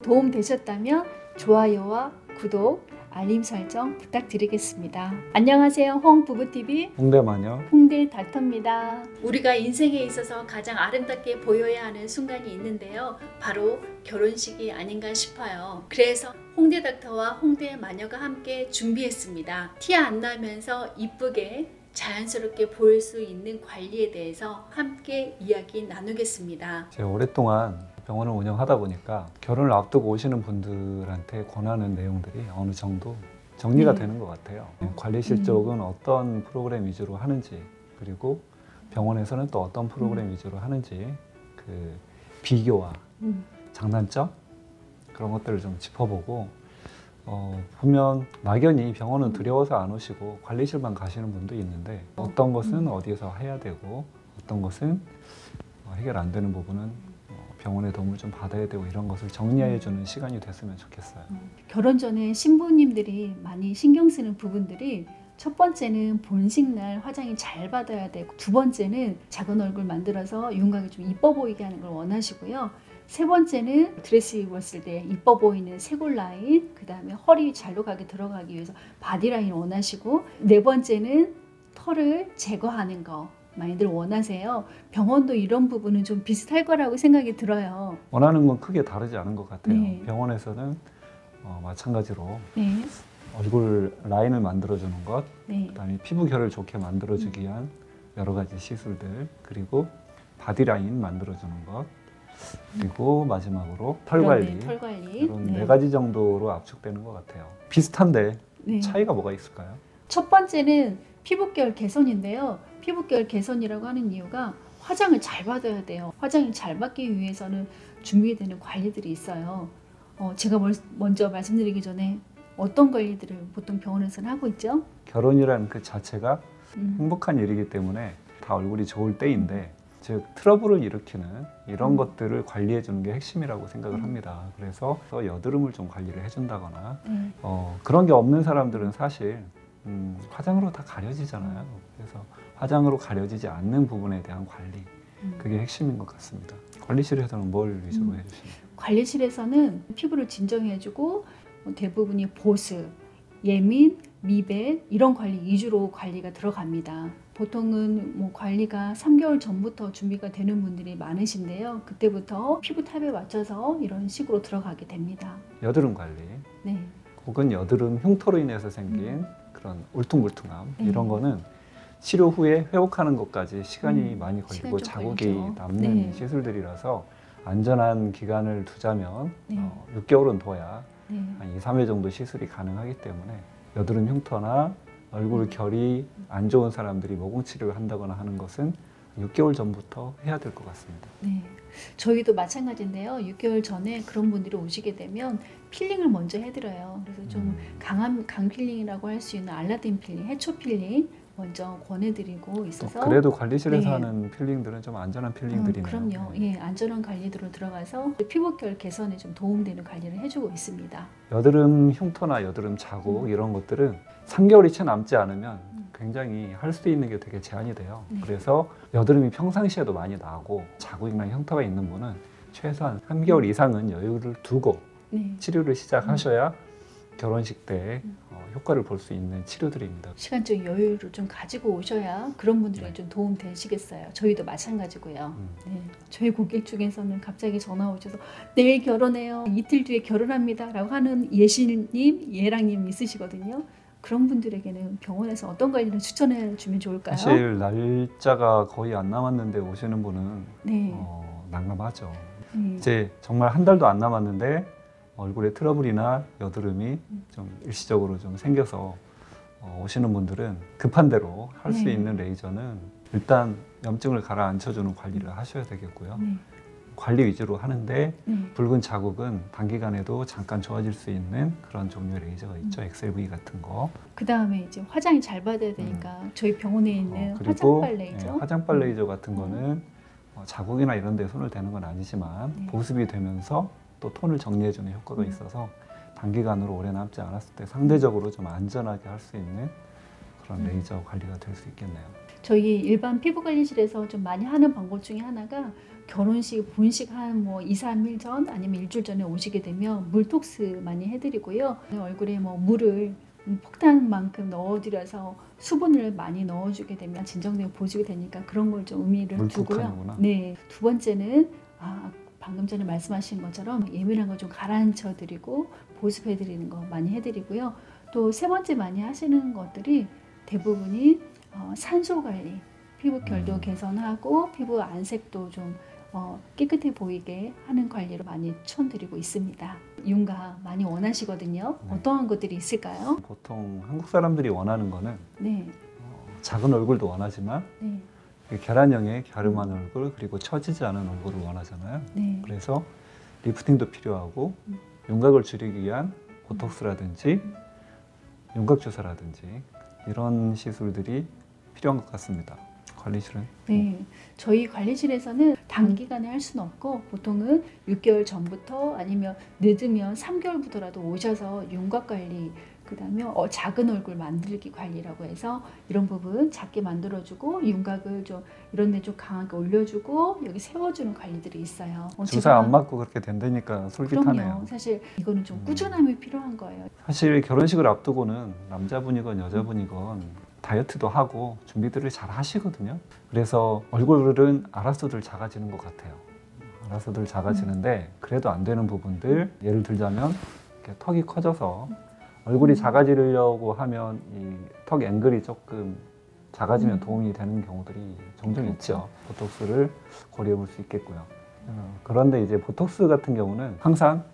도움 되셨다면 좋아요와 구독, 알림 설정 부탁드리겠습니다. 안녕하세요. 홍부부TV 홍대마녀 홍대닥터입니다. 우리가 인생에 있어서 가장 아름답게 보여야 하는 순간이 있는데요. 바로 결혼식이 아닌가 싶어요. 그래서 홍대닥터와 홍대마녀가 함께 준비했습니다. 티 안 나면서 이쁘게 자연스럽게 보일 수 있는 관리에 대해서 함께 이야기 나누겠습니다. 제가 오랫동안 병원을 운영하다 보니까 결혼을 앞두고 오시는 분들한테 권하는 내용들이 어느 정도 정리가 되는 것 같아요. 관리실 쪽은 어떤 프로그램 위주로 하는지, 그리고 병원에서는 또 어떤 프로그램 위주로 하는지, 그 비교와 장단점 그런 것들을 좀 짚어보고, 보면 막연히 병원은 두려워서 안 오시고 관리실만 가시는 분도 있는데, 어떤 것은 어디에서 해야 되고 어떤 것은 해결 안 되는 부분은 병원의 도움을 좀 받아야 되고, 이런 것을 정리해주는 시간이 됐으면 좋겠어요. 결혼 전에 신부님들이 많이 신경 쓰는 부분들이, 첫 번째는 본식날 화장이 잘 받아야 되고, 두 번째는 작은 얼굴 만들어서 윤곽이 좀 이뻐 보이게 하는 걸 원하시고요. 세 번째는 드레스 입었을 때 이뻐 보이는 쇄골 라인, 그 다음에 허리 잘로 가게 들어가기 위해서 바디 라인 원하시고, 네 번째는 털을 제거하는 거 많이들 원하세요. 병원도 이런 부분은 좀 비슷할 거라고 생각이 들어요. 원하는 건 크게 다르지 않은 것 같아요. 네. 병원에서는 마찬가지로 네. 얼굴 라인을 만들어주는 것, 네. 그다음에 피부 결을 좋게 만들어주기 위한 여러 가지 시술들, 그리고 바디 라인 만들어주는 것, 그리고 마지막으로 털 관리, 털 관리. 이런 네 가지 정도로 압축되는 것 같아요. 비슷한데 네. 차이가 뭐가 있을까요? 첫 번째는 피부결 개선인데요. 피부결 개선이라고 하는 이유가 화장을 잘 받아야 돼요. 화장을 잘 받기 위해서는 준비되는 관리들이 있어요. 제가 먼저 말씀드리기 전에 어떤 관리들을 보통 병원에서는 하고 있죠? 결혼이라는 그 자체가 행복한 일이기 때문에 다 얼굴이 좋을 때인데, 즉 트러블을 일으키는 이런 것들을 관리해 주는 게 핵심이라고 생각을 합니다. 그래서 여드름을 좀 관리를 해준다거나, 그런 게 없는 사람들은 사실 화장으로 다 가려지잖아요. 그래서 화장으로 가려지지 않는 부분에 대한 관리, 그게 핵심인 것 같습니다. 관리실에서는 뭘 위주로 해주시나요? 관리실에서는 피부를 진정해주고, 대부분이 보습, 예민, 미백 이런 관리 위주로 관리가 들어갑니다. 보통은 뭐 관리가 3개월 전부터 준비가 되는 분들이 많으신데요. 그때부터 피부 타입에 맞춰서 이런 식으로 들어가게 됩니다. 여드름 관리, 네. 혹은 여드름 흉터로 인해서 생긴 그런 울퉁불퉁함, 이런 거는 치료 후에 회복하는 것까지 시간이 많이 걸리고 자국이 남는 시술들이라서 안전한 기간을 두자면 6개월은 둬야 한 2, 3회 정도 시술이 가능하기 때문에, 여드름 흉터나 얼굴 결이 안 좋은 사람들이 모공 치료를 한다거나 하는 것은 6개월 전부터 해야 될 것 같습니다. 네, 저희도 마찬가지인데요. 6개월 전에 그런 분들이 오시게 되면 필링을 먼저 해드려요. 그래서 좀 강한 강 필링이라고 할 수 있는 알라딘 필링, 해초 필링 먼저 권해드리고 있어서, 그래도 관리실에서 하는 필링들은 좀 안전한 필링들이네요. 그럼요. 예, 안전한 관리들로 들어가서 피부결 개선에 좀 도움되는 관리를 해주고 있습니다. 여드름 흉터나 여드름 자국 이런 것들은 3개월이 채 남지 않으면 굉장히 할 수 있는 게 되게 제한이 돼요. 그래서 여드름이 평상시에도 많이 나고 자국이나 흉터가 있는 분은 최소한 3개월 이상은 여유를 두고 치료를 시작하셔야 결혼식 때 효과를 볼 수 있는 치료들입니다. 시간적 여유를 좀 가지고 오셔야 그런 분들에게 좀 도움 되시겠어요. 저희도 마찬가지고요. 네. 저희 고객 중에서는 갑자기 전화 오셔서 내일 결혼해요, 이틀 뒤에 결혼합니다 라고 하는 예신님, 예랑님 있으시거든요. 그런 분들에게는 병원에서 어떤 관리를 추천해 주면 좋을까요? 사실 날짜가 거의 안 남았는데 오시는 분은 난감하죠. 이제 정말 한 달도 안 남았는데 얼굴에 트러블이나 여드름이 좀 일시적으로 좀 생겨서 오시는 분들은 급한 대로 할 수 있는 레이저는 일단 염증을 가라앉혀주는 관리를 하셔야 되겠고요. 관리 위주로 하는데 붉은 자국은 단기간에도 잠깐 좋아질 수 있는 그런 종류의 레이저가 있죠. XLV 같은 거. 그 다음에 이제 화장이 잘 받아야 되니까 저희 병원에 있는 그리고 화장빨 레이저. 화장빨 레이저 같은 거는 자국이나 이런 데 손을 대는 건 아니지만 보습이 되면서 또 톤을 정리해주는 효과가 있어서 단기간으로 오래 남지 않았을 때 상대적으로 좀 안전하게 할 수 있는 그런 레이저 관리가 될 수 있겠네요. 저희 일반 피부관리실에서 좀 많이 하는 방법 중에 하나가 결혼식, 본식 한 뭐 2, 3일 전 아니면 일주일 전에 오시게 되면 물톡스 많이 해드리고요. 얼굴에 뭐 물을 폭탄만큼 넣어드려서 수분을 많이 넣어주게 되면 진정되게 보시게 되니까 그런 걸 좀 의미를 두고요. 물폭탄이구나. 네, 두 번째는 방금 전에 말씀하신 것처럼 예민한 거 좀 가라앉혀 드리고 보습해 드리는 거 많이 해드리고요. 또 세 번째 많이 하시는 것들이 대부분이 산소 관리, 피부 결도 개선하고 피부 안색도 좀 깨끗해 보이게 하는 관리로 많이 추천드리고 있습니다. 윤곽 많이 원하시거든요. 네. 어떠한 것들이 있을까요? 보통 한국 사람들이 원하는 거는 네, 작은 얼굴도 원하지만 네, 계란형의 갸름한 얼굴 그리고 처지지 않은 얼굴을 원하잖아요. 네, 그래서 리프팅도 필요하고 윤곽을 줄이기 위한 보톡스라든지 윤곽 주사라든지 이런 시술들이 필요한 것 같습니다. 관리실은 네. 저희 관리실에서는 단기간에 할 수는 없고 보통은 6개월 전부터 아니면 늦으면 3개월부터라도 오셔서 윤곽 관리, 그 다음에 작은 얼굴 만들기 관리라고 해서 이런 부분 작게 만들어주고 윤곽을 좀 이런 데 좀 강하게 올려주고 여기 세워주는 관리들이 있어요. 주사 안 맞고 그렇게 된다니까 솔깃하네요. 그럼요. 사실 이거는 좀 꾸준함이 필요한 거예요. 사실 결혼식을 앞두고는 남자분이건 여자분이건 다이어트도 하고 준비들을 잘 하시거든요. 그래서 얼굴은 알아서들 작아지는 것 같아요. 알아서들 작아지는데 그래도 안 되는 부분들, 예를 들자면 이렇게 턱이 커져서 얼굴이 작아지려고 하면 이 턱 앵글이 조금 작아지면 도움이 되는 경우들이 종종 있죠. 보톡스를 고려해 볼 수 있겠고요. 그런데 이제 보톡스 같은 경우는 항상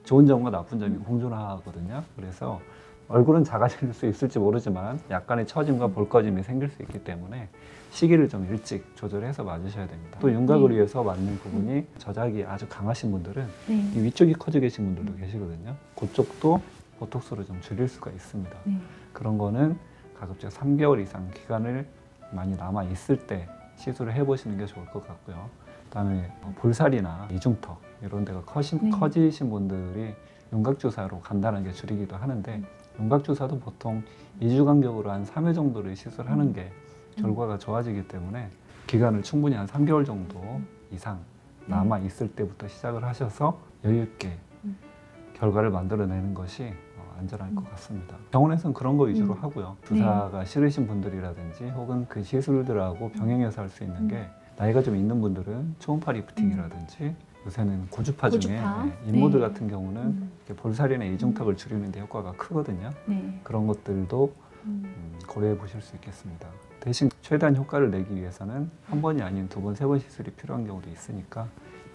좋은 점과 나쁜 점이 공존하거든요. 그래서 얼굴은 작아질 수 있을지 모르지만 약간의 처짐과 볼거짐이 생길 수 있기 때문에 시기를 좀 일찍 조절해서 맞으셔야 됩니다. 또 윤곽을 위해서 맞는 부분이 저작이 아주 강하신 분들은 네. 이 위쪽이 커져 계신 분들도 계시거든요. 그쪽도 보톡스로 좀 줄일 수가 있습니다. 네. 그런 거는 가급적 3개월 이상 기간을 많이 남아 있을 때 시술을 해보시는 게 좋을 것 같고요. 그다음에 볼살이나 이중턱 이런 데가 커지신 분들이 윤곽 주사로 간단하게 줄이기도 하는데 윤곽 주사도 보통 2주 간격으로 한 3회 정도를 시술하는 게 결과가 좋아지기 때문에 기간을 충분히 한 3개월 정도 이상 남아 있을 때부터 시작을 하셔서 여유 있게 결과를 만들어내는 것이 안전할 것 같습니다. 병원에서는 그런 거 위주로 하고요. 주사가 싫으신 분들이라든지 혹은 그 시술들하고 병행해서 할 수 있는 게 나이가 좀 있는 분들은 초음파 리프팅이라든지 요새는 고주파 중에 인모들 같은 경우는 이렇게 볼살이나 이중턱을 줄이는 데 효과가 크거든요. 네. 그런 것들도 고려해 보실 수 있겠습니다. 대신 최대한 효과를 내기 위해서는 한 번이 아닌 두 번, 세 번 시술이 필요한 경우도 있으니까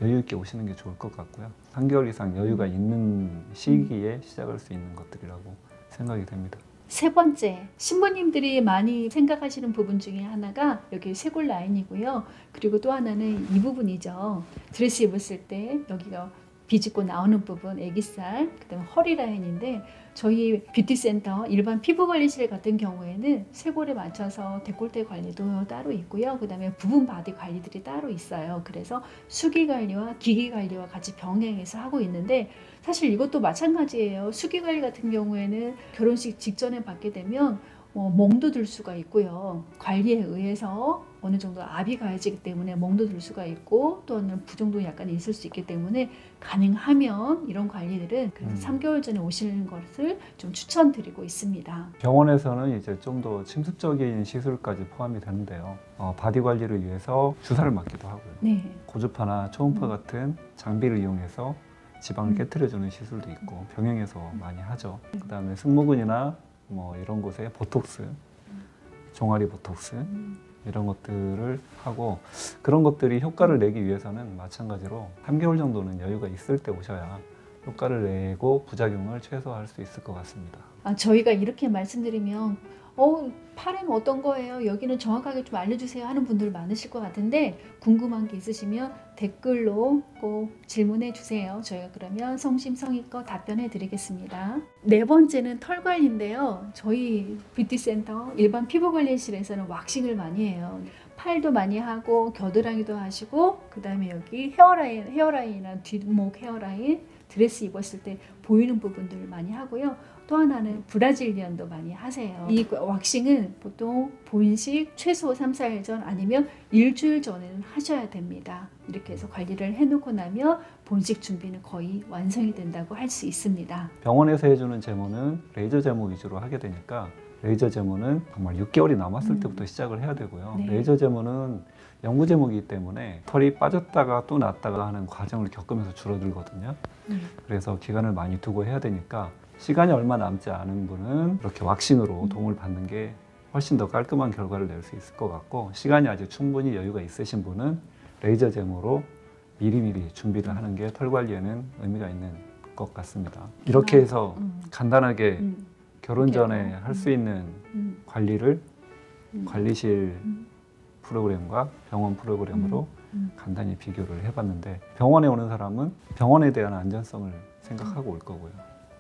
여유 있게 오시는 게 좋을 것 같고요. 3개월 이상 여유가 있는 시기에 시작할 수 있는 것들이라고 생각이 됩니다. 세 번째, 신부님들이 많이 생각하시는 부분 중에 하나가 여기 쇄골 라인이고요. 그리고 또 하나는 이 부분이죠. 드레스 입었을 때 여기가 비집고 나오는 부분, 애기살, 그다음에 허리 라인인데 저희 뷰티센터 일반 피부관리실 같은 경우에는 쇄골에 맞춰서 데콜테 관리도 따로 있고요. 그다음에 부분 바디 관리들이 따로 있어요. 그래서 수기 관리와 기기 관리와 같이 병행해서 하고 있는데 사실 이것도 마찬가지예요. 수기 관리 같은 경우에는 결혼식 직전에 받게 되면 멍도 들 수가 있고요. 관리에 의해서 어느 정도 압이 가해지기 때문에 멍도 들 수가 있고 또는 부종도 약간 있을 수 있기 때문에 가능하면 이런 관리들은 3개월 전에 오시는 것을 좀 추천드리고 있습니다. 병원에서는 이제 좀 더 침습적인 시술까지 포함이 되는데요. 바디 관리를 위해서 주사를 맞기도 하고요. 네. 고주파나 초음파 같은 장비를 이용해서 지방을 깨트려주는 시술도 있고 병행해서 많이 하죠. 그다음에 승모근이나 뭐 이런 곳에 보톡스, 종아리 보톡스 이런 것들을 하고 그런 것들이 효과를 내기 위해서는 마찬가지로 3개월 정도는 여유가 있을 때 오셔야 효과를 내고 부작용을 최소화할 수 있을 것 같습니다. 저희가 이렇게 말씀드리면 팔은 어떤 거예요? 여기는 정확하게 좀 알려주세요 하는 분들 많으실 것 같은데 궁금한 게 있으시면 댓글로 꼭 질문해 주세요. 저희가 그러면 성심성의껏 답변해 드리겠습니다. 네 번째는 털 관리인데요. 저희 뷰티센터 일반 피부관리실에서는 왁싱을 많이 해요. 팔도 많이 하고 겨드랑이도 하시고 그 다음에 여기 헤어라인이나 뒷목 헤어라인 드레스 입었을 때 보이는 부분들을 많이 하고요. 또 하나는 브라질리언도 많이 하세요. 이 왁싱은 보통 본식 최소 3, 4일 전 아니면 일주일 전에는 하셔야 됩니다. 이렇게 해서 관리를 해놓고 나면 본식 준비는 거의 완성이 된다고 할 수 있습니다. 병원에서 해주는 제모는 레이저 제모 위주로 하게 되니까 레이저 제모는 정말 6개월이 남았을 때부터 시작을 해야 되고요. 네. 레이저 제모는 영구 제모이기 때문에 털이 빠졌다가 또 났다가 하는 과정을 겪으면서 줄어들거든요. 그래서 기간을 많이 두고 해야 되니까 시간이 얼마 남지 않은 분은 이렇게 왁싱으로 도움을 받는 게 훨씬 더 깔끔한 결과를 낼 수 있을 것 같고, 시간이 아직 충분히 여유가 있으신 분은 레이저 제모로 미리미리 준비를 하는 게 털 관리에는 의미가 있는 것 같습니다. 이렇게 해서 간단하게 결혼 전에 할 수 있는 관리를 관리실 프로그램과 병원 프로그램으로 간단히 비교를 해봤는데, 병원에 오는 사람은 병원에 대한 안전성을 생각하고 올 거고요.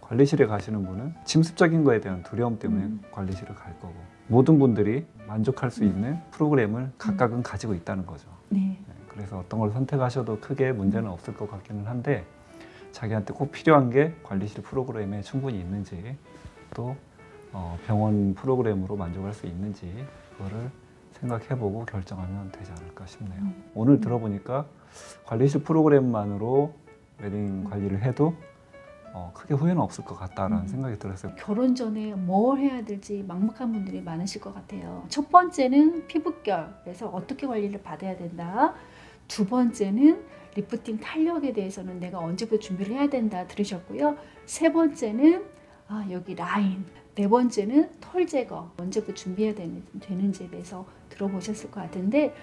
관리실에 가시는 분은 침습적인 거에 대한 두려움 때문에 관리실을 갈 거고, 모든 분들이 만족할 수 있는 프로그램을 각각은 가지고 있다는 거죠. 네. 그래서 어떤 걸 선택하셔도 크게 문제는 없을 것 같기는 한데, 자기한테 꼭 필요한 게 관리실 프로그램에 충분히 있는지, 또 병원 프로그램으로 만족할 수 있는지 그거를 생각해보고 결정하면 되지 않을까 싶네요. 오늘 들어보니까 관리실 프로그램만으로 웨딩 관리를 해도 크게 후회는 없을 것 같다라는 생각이 들었어요. 결혼 전에 뭘 해야 될지 막막한 분들이 많으실 것 같아요. 첫 번째는 피부결, 그래서 어떻게 관리를 받아야 된다. 두 번째는 리프팅 탄력에 대해서는 내가 언제부터 준비를 해야 된다 들으셨고요. 세 번째는 여기 라인. 네 번째는 털 제거 언제부터 준비해야 되는지에 대해서 들어보셨을 것 같은데,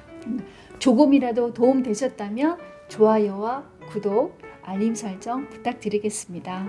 조금이라도 도움 되셨다면 좋아요와 구독, 알림 설정 부탁드리겠습니다.